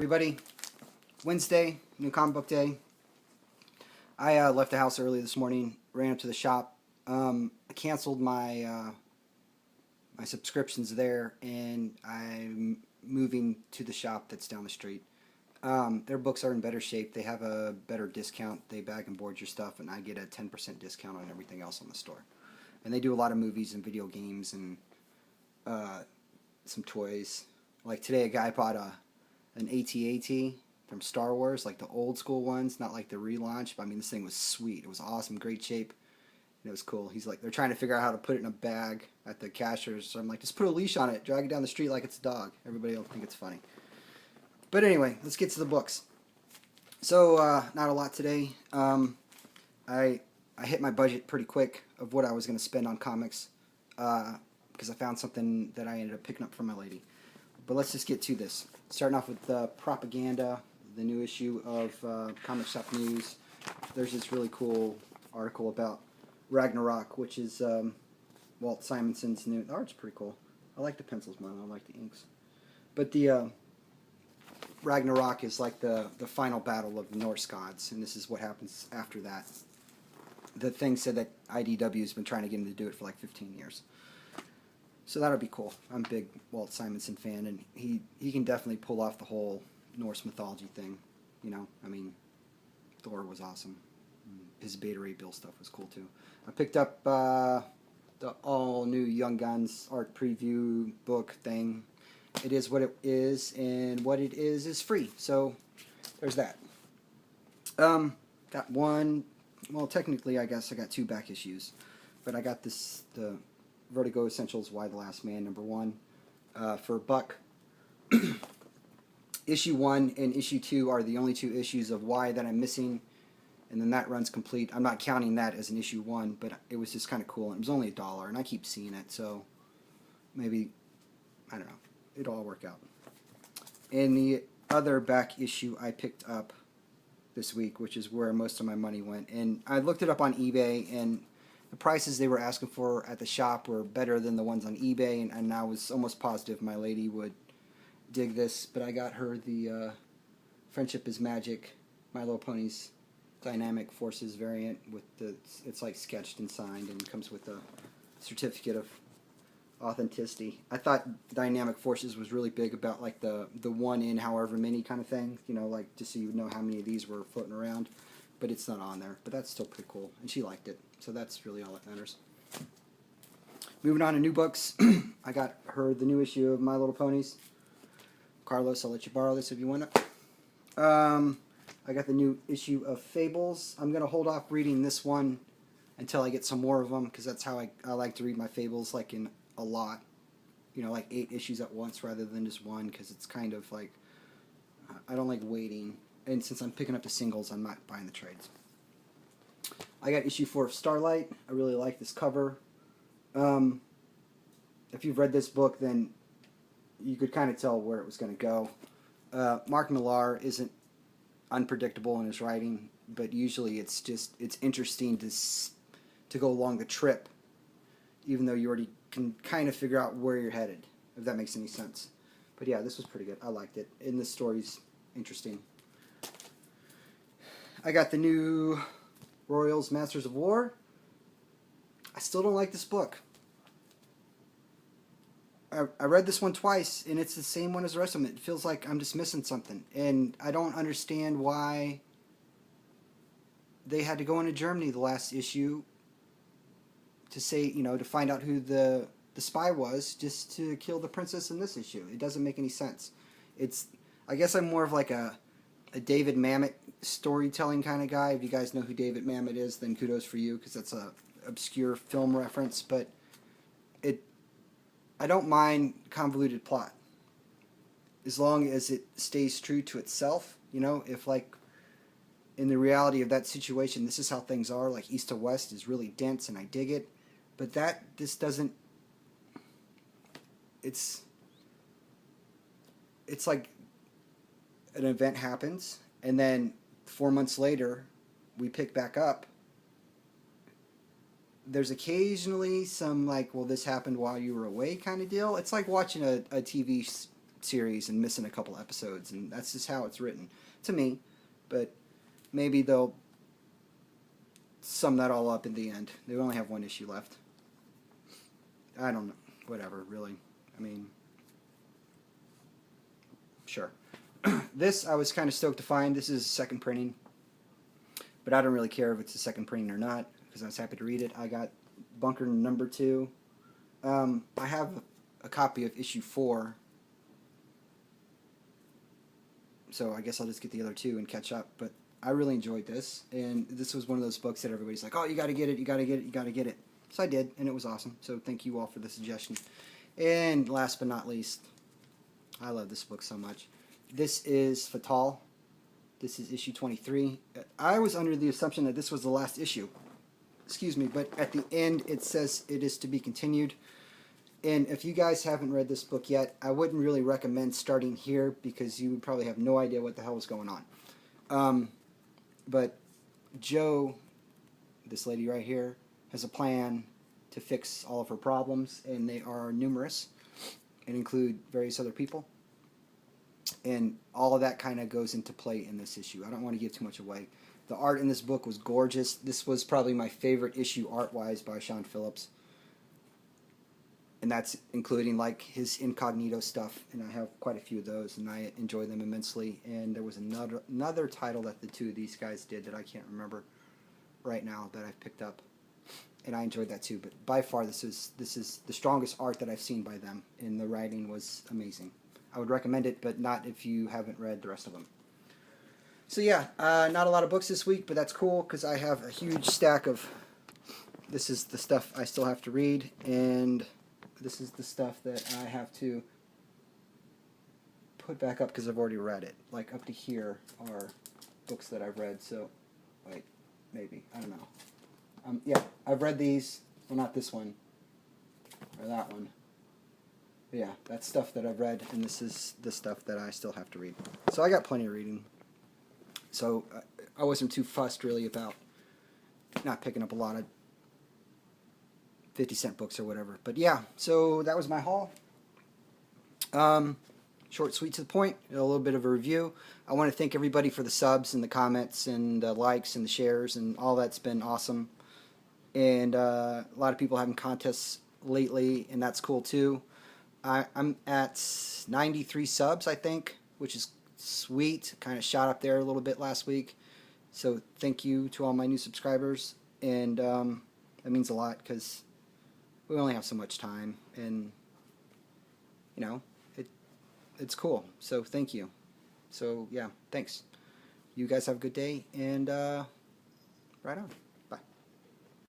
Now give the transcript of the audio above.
Everybody, Wednesday, new comic book day. I left the house early this morning, ran up to the shop. I canceled my subscriptions there, and I'm moving to the shop that's down the street. Their books are in better shape. They have a better discount. They bag and board your stuff, and I get a 10% discount on everything else on the store. And they do a lot of movies and video games and some toys. Like today, a guy bought an AT-AT from Star Wars, like the old school ones, not like the relaunch. But I mean, this thing was sweet. It was awesome, great shape. And it was cool. He's like, they're trying to figure out how to put it in a bag at the cashiers. So I'm like, just put a leash on it, drag it down the street like it's a dog. Everybody will think it's funny. But anyway, let's get to the books. So, not a lot today. I hit my budget pretty quick of what I was going to spend on comics because I found something that I ended up picking up from my lady. But let's just get to this. Starting off with Propaganda, the new issue of Comic Shop News. There's this really cool article about Ragnarok, which is Walt Simonson's new. The art's pretty cool. I like the pencils, man. I like the inks. But the Ragnarok is like the final battle of the Norse gods, and this is what happens after that. The thing said that IDW has been trying to get him to do it for like 15 years. So that'll be cool. I'm a big Walt Simonson fan, and he can definitely pull off the whole Norse mythology thing. You know, I mean, Thor was awesome. His Beta Ray Bill stuff was cool too. I picked up the all-new Young Guns art preview book thing. It is what it is, and what it is free. So there's that. Got one. Well, technically, I guess I got two back issues, but I got the Vertigo Essentials Y the Last Man #1 for $1. Issue 1 and issue 2 are the only two issues of Y that I'm missing, and then that runs complete. I'm not counting that as an issue 1, but it was just kind of cool. And it was only $1, and I keep seeing it, so maybe, I don't know, it'll all work out. And the other back issue I picked up this week, which is where most of my money went, and I looked it up on eBay, and the prices they were asking for at the shop were better than the ones on eBay, and I was almost positive my lady would dig this, but I got her the Friendship is Magic, My Little Ponies Dynamic Forces variant with it's like sketched and signed and comes with a certificate of authenticity. I thought Dynamic Forces was really big about like the one in however many kind of thing, you know, like just so you would know how many of these were floating around, but it's not on there. But that's still pretty cool, and she liked it, so that's really all that matters. Moving on to new books, I got her the new issue of My Little Ponies. Carlos, I'll let you borrow this if you want it. I got the new issue of Fables. I'm going to hold off reading this one until I get some more of them, because that's how I like to read my Fables, like in a lot. You know, like 8 issues at once rather than just one, because it's kind of like, I don't like waiting. And since I'm picking up the singles, I'm not buying the trades. I got issue 4 of Starlight. I really like this cover. If you've read this book, then you could kind of tell where it was going to go. Mark Millar isn't unpredictable in his writing, but usually it's interesting to go along the trip, even though you already can kind of figure out where you're headed, if that makes any sense. But yeah, this was pretty good. I liked it, and the story's interesting. I got the new Royals Masters of War. I still don't like this book. I read this one twice, and it's the same one as the rest of them. It feels like I'm just missing something, and I don't understand why they had to go into Germany the last issue to say, you know, to find out who the spy was, just to kill the princess in this issue. It doesn't make any sense. I guess I'm more of like a David Mamet storytelling kind of guy. If you guys know who David Mamet is, then kudos for you, because that's a obscure film reference, but I don't mind convoluted plot as long as it stays true to itself. You know, if like in the reality of that situation, this is how things are, like East to West is really dense and I dig it, but this doesn't, it's like an event happens, and then 4 months later we pick back up. There's occasionally some like, well, this happened while you were away kind of deal. It's like watching a TV series and missing a couple episodes, and that's just how it's written to me. But maybe they'll sum that all up in the end. They only have one issue left. I don't know. Whatever, really. I mean, sure. This I was kind of stoked to find. This is second printing, but I don't really care if it's a second printing or not because I was happy to read it. I got Bunker number 2. I have a copy of issue 4, so I guess I'll just get the other 2 and catch up. But I really enjoyed this, and this was one of those books that everybody's like, oh, you got to get it, you got to get it, you got to get it. So I did, and it was awesome. So thank you all for the suggestion. And last but not least, I love this book so much. This is Fatal. This is issue 23. I was under the assumption that this was the last issue. Excuse me, but at the end it says it is to be continued. And if you guys haven't read this book yet, I wouldn't really recommend starting here because you would probably have no idea what the hell is going on. But Jo, this lady right here, has a plan to fix all of her problems, and they are numerous and include various other people. And all of that kind of goes into play in this issue. I don't want to give too much away. The art in this book was gorgeous. This was probably my favorite issue art-wise by Sean Phillips. And that's including like his incognito stuff, and I have quite a few of those, and I enjoy them immensely. And there was another title that the two of these guys did that I can't remember right now that I've picked up, and I enjoyed that too. But by far, this is the strongest art that I've seen by them, and the writing was amazing. I would recommend it, but not if you haven't read the rest of them. So yeah, not a lot of books this week, but that's cool because I have a huge stack of. This is the stuff I still have to read, and this is the stuff that I have to put back up because I've already read it. Like up to here are books that I've read. So, wait, maybe, I don't know. Yeah, I've read these. Well, not this one or that one. But yeah, that's stuff that I've read, and this is the stuff that I still have to read. So I got plenty of reading. So I wasn't too fussed really about not picking up a lot of 50-cent books or whatever. But yeah, so that was my haul. Short, sweet, to the point. A little bit of a review. I want to thank everybody for the subs and the comments and the likes and the shares and all that's been awesome. And a lot of people having contests lately, and that's cool too. I'm at 93 subs, I think, which is sweet. Kind of shot up there a little bit last week. So thank you to all my new subscribers. And that means a lot because we only have so much time, and you know, it's cool. So thank you. So yeah, thanks. You guys have a good day, and right on.